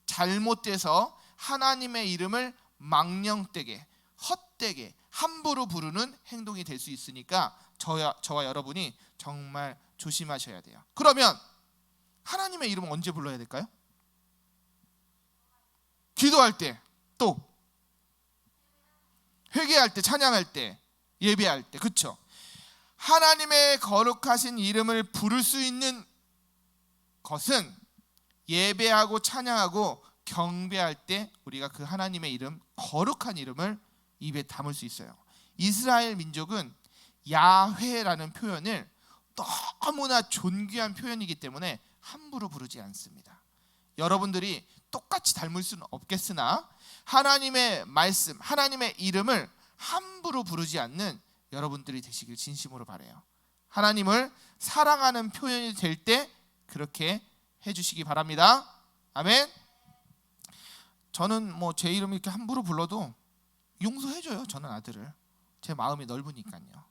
잘못돼서 하나님의 이름을 망령되게, 헛되게, 함부로 부르는 행동이 될 수 있으니까 저와 여러분이 정말 조심하셔야 돼요. 그러면 하나님의 이름은 언제 불러야 될까요? 기도할 때, 또 회개할 때, 찬양할 때, 예배할 때, 그렇죠? 하나님의 거룩하신 이름을 부를 수 있는 것은 예배하고 찬양하고 경배할 때 우리가 그 하나님의 이름, 거룩한 이름을 입에 담을 수 있어요. 이스라엘 민족은 야훼라는 표현을 너무나 존귀한 표현이기 때문에 함부로 부르지 않습니다. 여러분들이 똑같이 닮을 수는 없겠으나 하나님의 말씀, 하나님의 이름을 함부로 부르지 않는 여러분들이 되시길 진심으로 바라요. 하나님을 사랑하는 표현이 될 때 그렇게 해주시기 바랍니다. 아멘. 저는 제 이름 이렇게 함부로 불러도 용서해줘요. 저는 아들을. 제 마음이 넓으니까요.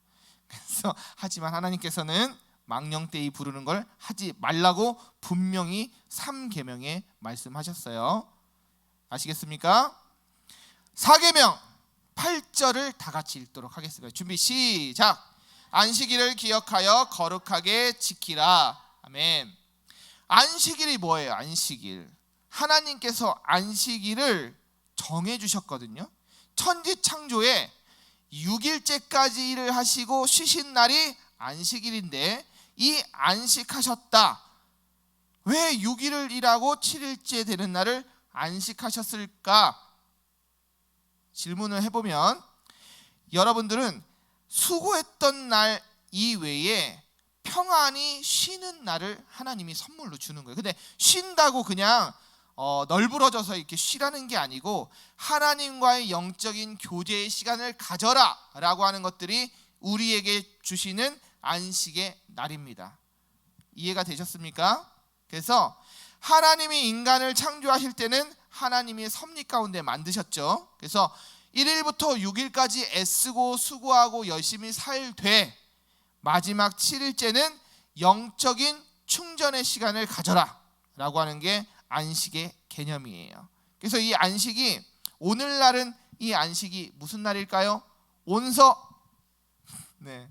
그래서 하지만 하나님께서는 망령되이 부르는 걸 하지 말라고 분명히 3계명에 말씀하셨어요. 아시겠습니까? 4계명 8절을 다 같이 읽도록 하겠습니다. 준비 시작. 안식일을 기억하여 거룩하게 지키라. 아멘. 안식일이 뭐예요? 안식일. 하나님께서 안식일을 정해주셨거든요. 천지 창조에 6일째까지 일을 하시고 쉬신 날이 안식일인데 이 안식하셨다. 왜 6일을 일하고 7일째 되는 날을 안식하셨을까? 질문을 해보면 여러분들은 수고했던 날 이외에 평안히 쉬는 날을 하나님이 선물로 주는 거예요. 근데 쉰다고 그냥 널브러져서 이렇게 쉬라는 게 아니고 하나님과의 영적인 교제의 시간을 가져라 라고 하는 것들이 우리에게 주시는 안식의 날입니다. 이해가 되셨습니까? 그래서 하나님이 인간을 창조하실 때는 하나님이 섭리 가운데 만드셨죠. 그래서 1일부터 6일까지 애쓰고 수고하고 열심히 살되 마지막 7일째는 영적인 충전의 시간을 가져라 라고 하는 게 안식의 개념이에요. 그래서 이 안식이, 오늘날은 이 안식이 무슨 날일까요? 네.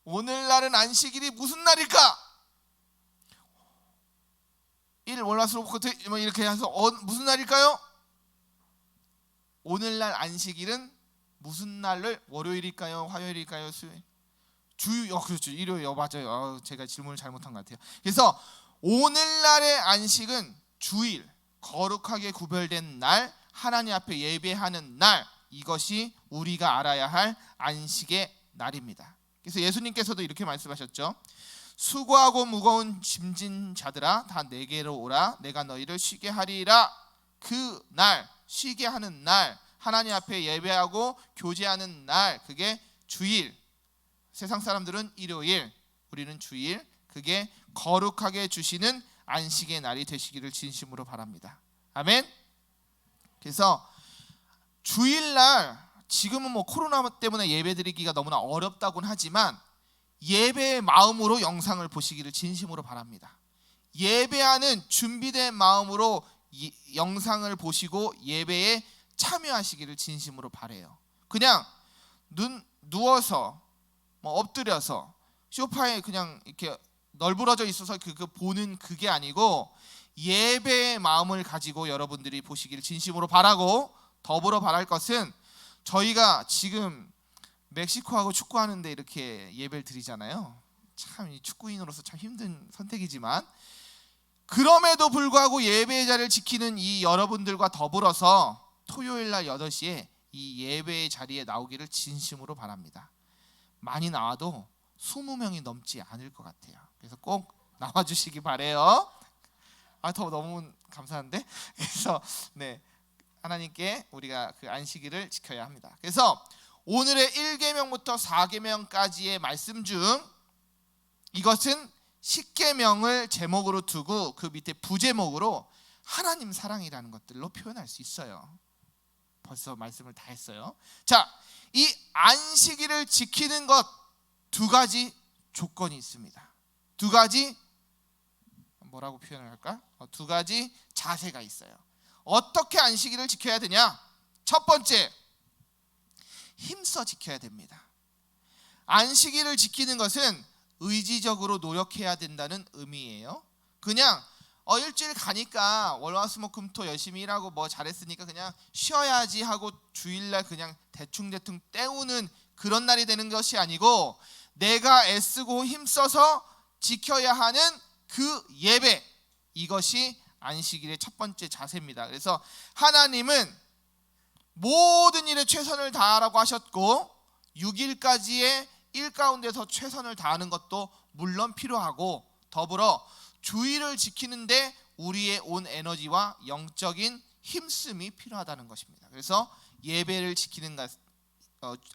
오늘날은 안식일이 무슨 날일까? 월화수목금토 이렇게 해서 무슨 날일까요? 오늘날 안식일은 무슨 날을, 월요일일까요? 화요일일까요? 수요일? 그렇죠. 일요일. 맞아요. 제가 질문을 잘못한 것 같아요. 그래서 오늘날의 안식은 주일, 거룩하게 구별된 날, 하나님 앞에 예배하는 날, 이것이 우리가 알아야 할 안식의 날입니다. 그래서 예수님께서도 이렇게 말씀하셨죠. 수고하고 무거운 짐진 자들아 다 내게로 오라, 내가 너희를 쉬게 하리라. 그 날, 쉬게 하는 날, 하나님 앞에 예배하고 교제하는 날, 그게 주일. 세상 사람들은 일요일, 우리는 주일. 그게 거룩하게 주시는 안식의 날이 되시기를 진심으로 바랍니다. 아멘. 그래서 주일날, 지금은 뭐 코로나 때문에 예배드리기가 너무나 어렵다고는 하지만 예배의 마음으로 영상을 보시기를 진심으로 바랍니다. 예배하는 준비된 마음으로 영상을 보시고 예배에 참여하시기를 진심으로 바라요. 그냥 누워서 뭐 엎드려서 소파에 그냥 이렇게 널브러져 있어서 그거 보는 그게 아니고 예배의 마음을 가지고 여러분들이 보시기를 진심으로 바라고, 더불어 바랄 것은 저희가 지금 멕시코하고 축구하는데 이렇게 예배를 드리잖아요. 참 축구인으로서 참 힘든 선택이지만 그럼에도 불구하고 예배의 자리를 지키는 이 여러분들과 더불어서 토요일 날 8시에 이 예배의 자리에 나오기를 진심으로 바랍니다. 많이 나와도 20명이 넘지 않을 것 같아요. 그래서 꼭 나와주시기 바래요. 더 너무 감사한데. 그래서 네, 하나님께 우리가 그 안식일을 지켜야 합니다. 그래서 오늘의 1계명부터 4계명까지의 말씀 중 이것은 10계명을 제목으로 두고 그 밑에 부제목으로 하나님 사랑이라는 것들로 표현할 수 있어요. 벌써 말씀을 다 했어요. 자, 이 안식일을 지키는 것 2가지 조건이 있습니다. 2가지 뭐라고 표현을 할까? 2가지 자세가 있어요. 어떻게 안식일을 지켜야 되냐? 첫 번째, 힘써 지켜야 됩니다. 안식일을 지키는 것은 의지적으로 노력해야 된다는 의미예요. 그냥 일주일 가니까 월화수목금토 열심히 일하고 뭐 잘했으니까 그냥 쉬어야지 하고 주일날 그냥 대충대충 때우는 그런 날이 되는 것이 아니고 내가 애쓰고 힘써서 지켜야 하는 그 예배, 이것이 안식일의 첫 번째 자세입니다. 그래서 하나님은 모든 일에 최선을 다하라고 하셨고 6일까지의 일 가운데서 최선을 다하는 것도 물론 필요하고 더불어 주일을 지키는데 우리의 온 에너지와 영적인 힘씀이 필요하다는 것입니다. 그래서 예배를 지키는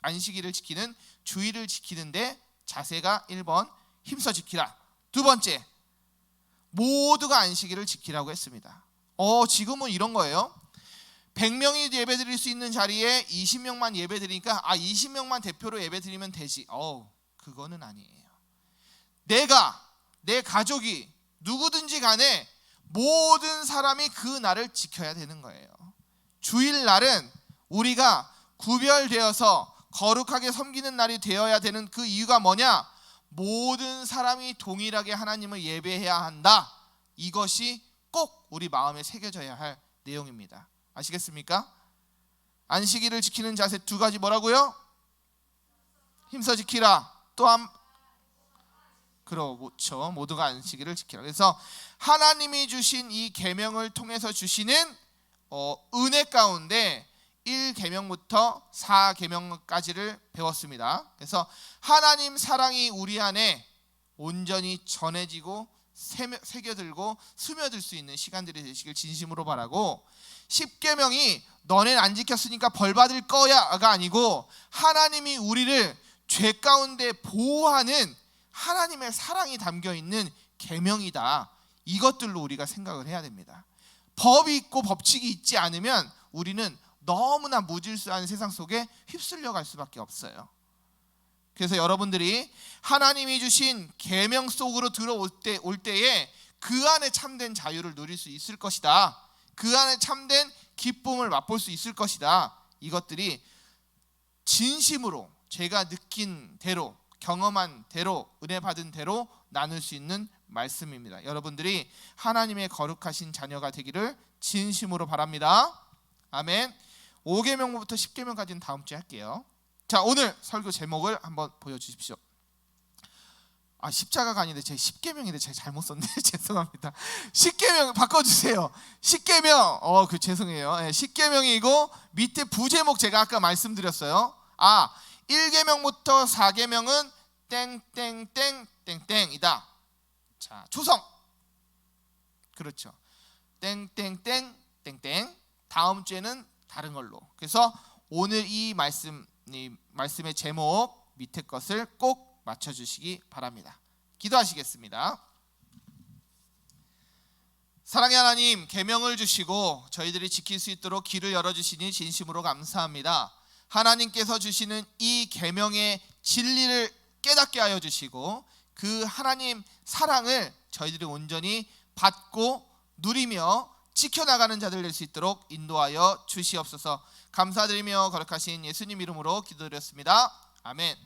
안식일을 지키는 주일을 지키는데 자세가 1번 힘써 지키라. 2번째, 모두가 안식일을 지키라고 했습니다. 지금은 이런 거예요. 100명이 예배드릴 수 있는 자리에 20명만 예배드리니까 20명만 대표로 예배드리면 되지. 그거는 아니에요. 내 가족이 누구든지 간에 모든 사람이 그 날을 지켜야 되는 거예요. 주일날은 우리가 구별되어서 거룩하게 섬기는 날이 되어야 되는 그 이유가 뭐냐? 모든 사람이 동일하게 하나님을 예배해야 한다. 이것이 꼭 우리 마음에 새겨져야 할 내용입니다. 아시겠습니까? 안식일을 지키는 자세 2가지 뭐라고요? 힘써 지키라. 또한 그렇죠. 모두가 안식일을 지키라. 그래서 하나님이 주신 이 계명을 통해서 주시는 은혜 가운데 1계명부터 4계명까지를 배웠습니다. 그래서 하나님 사랑이 우리 안에 온전히 전해지고 새겨들고 스며들 수 있는 시간들이 되시길 진심으로 바라고, 10계명이 너넨 안 지켰으니까 벌 받을 거야가 아니고 하나님이 우리를 죄 가운데 보호하는 하나님의 사랑이 담겨 있는 계명이다. 이것들로 우리가 생각을 해야 됩니다. 법이 있고 법칙이 있지 않으면 우리는 너무나 무질서한 세상 속에 휩쓸려 갈 수밖에 없어요. 그래서 여러분들이 하나님이 주신 계명 속으로 들어올 때에 그 안에 참된 자유를 누릴 수 있을 것이다. 그 안에 참된 기쁨을 맛볼 수 있을 것이다. 이것들이 진심으로 제가 느낀 대로, 경험한 대로, 은혜 받은 대로 나눌 수 있는 말씀입니다. 여러분들이 하나님의 거룩하신 자녀가 되기를 진심으로 바랍니다. 아멘. 5계명부터 10계명까지는 다음 주에 할게요. 자, 오늘 설교 제목을 한번 보여주십시오. 십자가가 아닌데 제 10계명인데 제가 잘못 썼네. 죄송합니다. 10계명 바꿔주세요. 10계명 죄송해요. 10계명이고 밑에 부제목 제가 아까 말씀드렸어요. 1계명부터 4계명은 땡땡땡땡땡이다. 자, 초성. 그렇죠. 땡땡땡 땡땡, 다음 주에는 다른 걸로. 그래서 오늘 이 말씀의 제목 밑에 것을 꼭 맞춰주시기 바랍니다. 기도하시겠습니다. 사랑의 하나님, 계명을 주시고 저희들이 지킬 수 있도록 길을 열어주시니 진심으로 감사합니다. 하나님께서 주시는 이 계명의 진리를 깨닫게 하여 주시고 그 하나님 사랑을 저희들이 온전히 받고 누리며 지켜나가는 자들 될 수 있도록 인도하여 주시옵소서. 감사드리며 거룩하신 예수님 이름으로 기도드렸습니다. 아멘.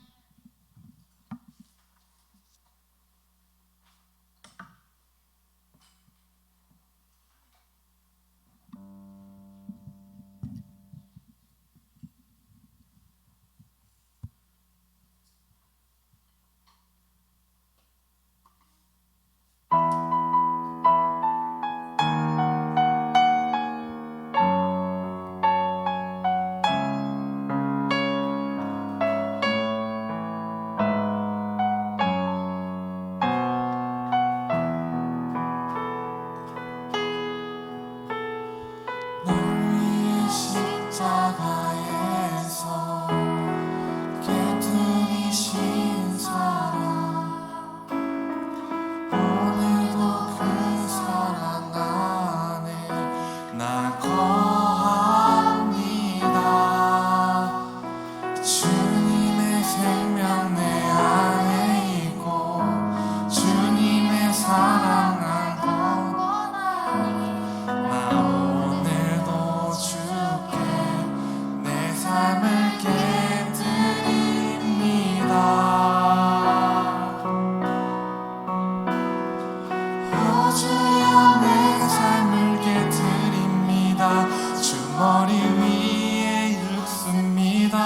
머리 위에 읽습니다.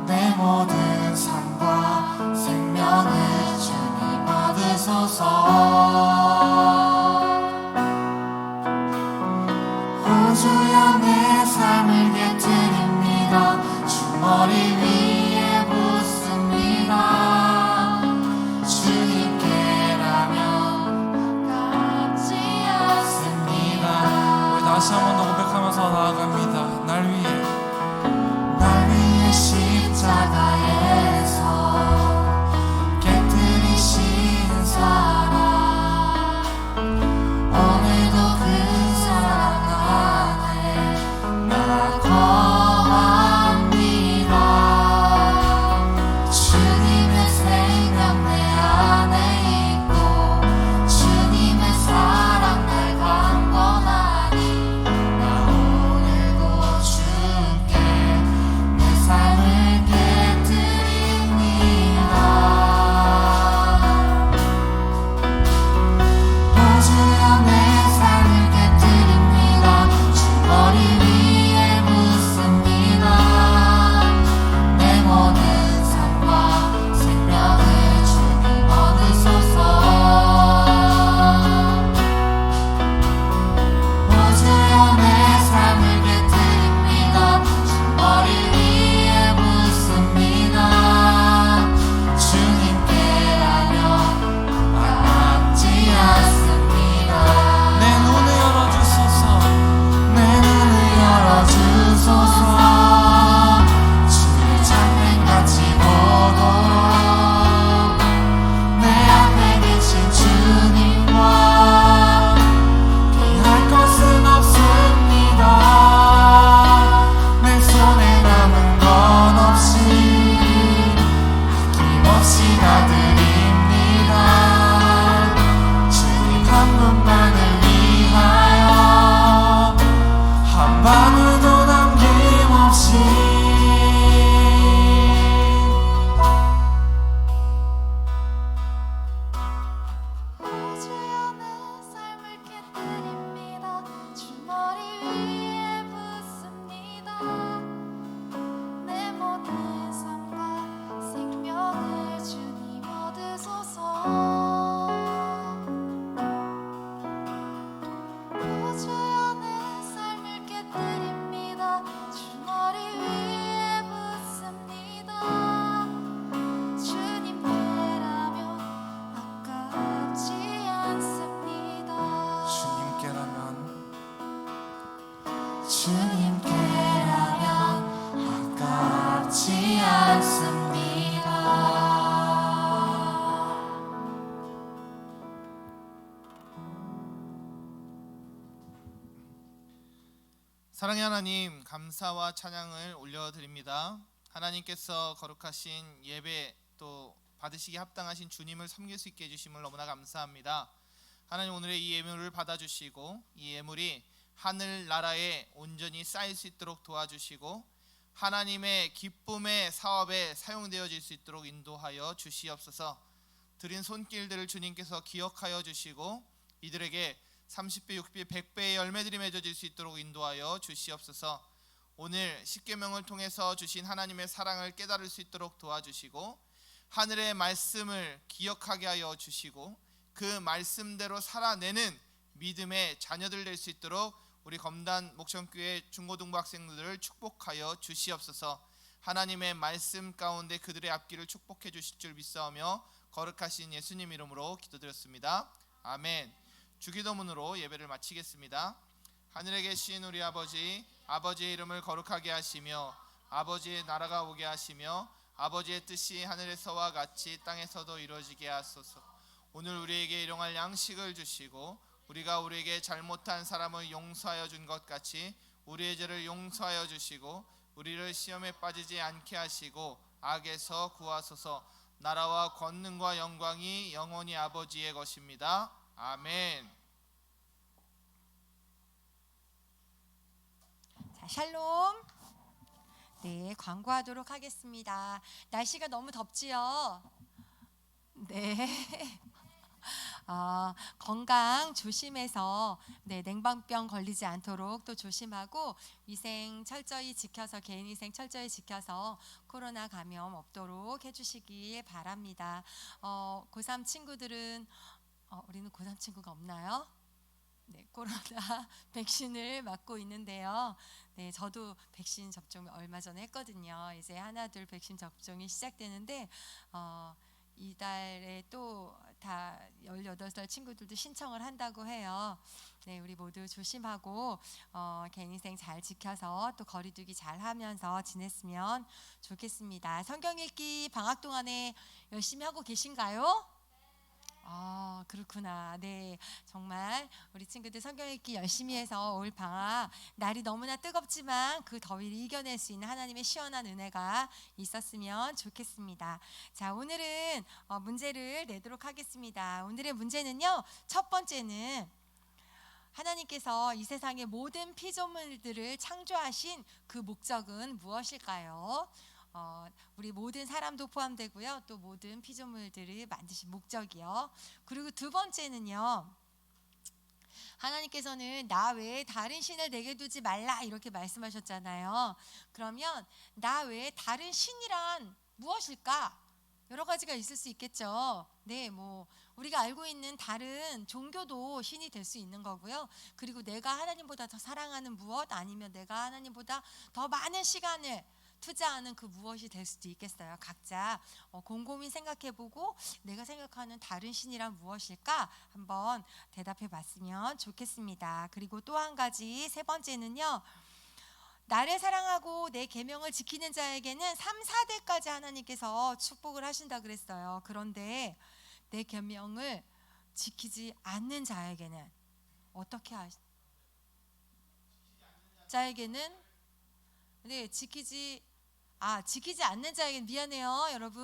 내 모든 삶과 생명을 주님 받으소서. 우주여 내 삶을 깨뜨립니다. 주 머리 위에 붓습니다. 주님께라면 갚지 않습니다. 우리 다시 한 번 더 고백하면서 나아갑니다. 날 위해 십자가에서 깨뜨리신 사랑, 오늘도 그 사랑 안에 나 거합니다. 주님의 생명 내 안에 있고 주님의 사랑 날 강건하니 나 오늘도 주께 내 삶을 깨뜨립니다. 우주여 내 삶을 깨뜨립니다. 주 머리 위에 묻습니다. 내 모든 삶과 생명을 주님 얻으소서. 우주여 내 삶을 깨뜨립니다. 주 머리 위에 묻습니다. 주님께라면 아깝지 않습니다. 내 눈을 열어주소서. 내 눈을 열어주소서. 주의 장면같이 보도록 내 앞에 계신 주님과 피할 것은 없습니다. 내 손에 남은 건 없이 아낌없이 다 드립니다. 주님 한 분만을 위하여 한 방울도 남김없이 우주여 내 삶을 깨뜨립니다. 주 머리 위에 붓습니다. 내 모든 삶과 생명을 주님 얻으소서. 우주여 내 삶을 깨뜨립니다. 주님께라면 아깝지 않습니다. 사랑의 하나님, 감사와 찬양을 올려드립니다. 하나님께서 거룩하신 예배 또 받으시기 합당하신 주님을 섬길 수 있게 해주심을 너무나 감사합니다. 하나님, 오늘의 이 예물을 받아주시고 이 예물이 하늘나라에 온전히 쌓일 수 있도록 도와주시고 하나님의 기쁨의 사업에 사용되어질 수 있도록 인도하여 주시옵소서. 드린 손길들을 주님께서 기억하여 주시고 이들에게 30배, 60배, 100배의 열매들이 맺어질 수 있도록 인도하여 주시옵소서. 오늘 십계명을 통해서 주신 하나님의 사랑을 깨달을 수 있도록 도와주시고 하늘의 말씀을 기억하게 하여 주시고 그 말씀대로 살아내는 믿음의 자녀들 될 수 있도록 우리 검단 목천교회 중고등부 학생들을 축복하여 주시옵소서. 하나님의 말씀 가운데 그들의 앞길을 축복해 주실 줄 믿사오며 거룩하신 예수님 이름으로 기도드렸습니다. 아멘. 주기도문으로 예배를 마치겠습니다. 하늘에 계신 우리 아버지, 아버지의 이름을 거룩하게 하시며 아버지의 나라가 오게 하시며 아버지의 뜻이 하늘에서와 같이 땅에서도 이루어지게 하소서. 오늘 우리에게 일용할 양식을 주시고 우리가 우리에게 잘못한 사람을 용서하여 준 것 같이 우리의 죄를 용서하여 주시고 우리를 시험에 빠지지 않게 하시고 악에서 구하소서. 나라와 권능과 영광이 영원히 아버지의 것입니다. 아멘. 자, 샬롬. 네, 광고하도록 하겠습니다. 날씨가 너무 덥지요? 네. 건강 조심해서 냉방병 걸리지 않도록 또 조심하고 위생 철저히 지켜서 개인 위생 철저히 지켜서 코로나 감염 없도록 해주시길 바랍니다. 고3 친구들은 우리는 고3 친구가 없나요? 네, 코로나 백신을 맞고 있는데요. 네, 저도 백신 접종 얼마 전에 했거든요. 이제 하나 둘 백신 접종이 시작되는데 이달에 또 다 18살 친구들도 신청을 한다고 해요. 네, 우리 모두 조심하고 개인 위생 잘 지켜서 또 거리두기 잘 하면서 지냈으면 좋겠습니다. 성경 읽기 방학 동안에 열심히 하고 계신가요? 그렇구나. 네, 정말 우리 친구들 성경 읽기 열심히 해서 올 방학 날이 너무나 뜨겁지만 그 더위를 이겨낼 수 있는 하나님의 시원한 은혜가 있었으면 좋겠습니다. 자, 오늘은 문제를 내도록 하겠습니다. 오늘의 문제는요, 첫 번째는 하나님께서 이 세상의 모든 피조물들을 창조하신 그 목적은 무엇일까요? 우리 모든 사람도 포함되고요. 또 모든 피조물들을 만드신 목적이요. 그리고 두 번째는요. 하나님께서는 나 외에 다른 신을 내게 두지 말라 이렇게 말씀하셨잖아요. 그러면 나 외에 다른 신이란 무엇일까? 여러 가지가 있을 수 있겠죠. 네, 우리가 알고 있는 다른 종교도 신이 될 수 있는 거고요. 그리고 내가 하나님보다 더 사랑하는 무엇 아니면 내가 하나님보다 더 많은 시간을 투자하는 그 무엇이 될 수도 있겠어요. 각자 곰곰이 생각해보고 내가 생각하는 다른 신이란 무엇일까 한번 대답해 봤으면 좋겠습니다. 그리고 또 한 가지 세 번째는요. 나를 사랑하고 내 계명을 지키는 자에게는 3, 4대까지 하나님께서 축복을 하신다 그랬어요. 그런데 내 계명을 지키지 않는 자에게는 어떻게 자에게는 지키지 않는 자에게는 미안해요, 여러분.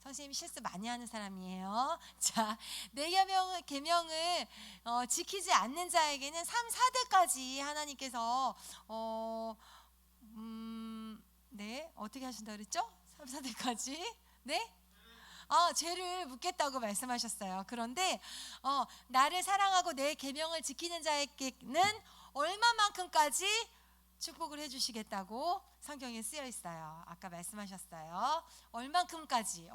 선생님이 실수 많이 하는 사람이에요. 자, 내 계명을 지키지 않는 자에게는 3, 4대까지 하나님께서 어떻게 하신다 그랬죠? 3, 4대까지? 네? 죄를 묻겠다고 말씀하셨어요. 그런데 나를 사랑하고 내 계명을 지키는 자에게는 얼마만큼까지 축복을 해주시겠다고 성경에 쓰여 있어요. 아까 말씀하셨어요. 얼만큼까지?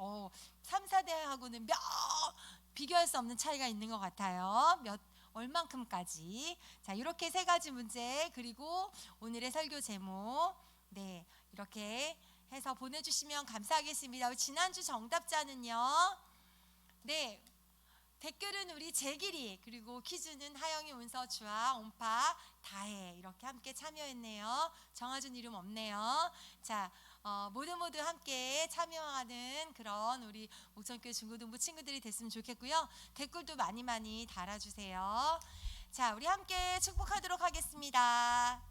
3, 4대하고는 비교할 수 없는 차이가 있는 것 같아요. 얼만큼까지? 자, 이렇게 세 가지 문제 그리고 오늘의 설교 제목 이렇게 해서 보내주시면 감사하겠습니다. 지난주 정답자는요. 댓글은 우리 재길이, 그리고 퀴즈는 하영이, 운서, 주아, 온파, 다혜 이렇게 함께 참여했네요. 정하준 이름 없네요. 자, 모두 함께 참여하는 그런 우리 옥천교회 중고등부 친구들이 됐으면 좋겠고요. 댓글도 많이 달아주세요. 자, 우리 함께 축복하도록 하겠습니다.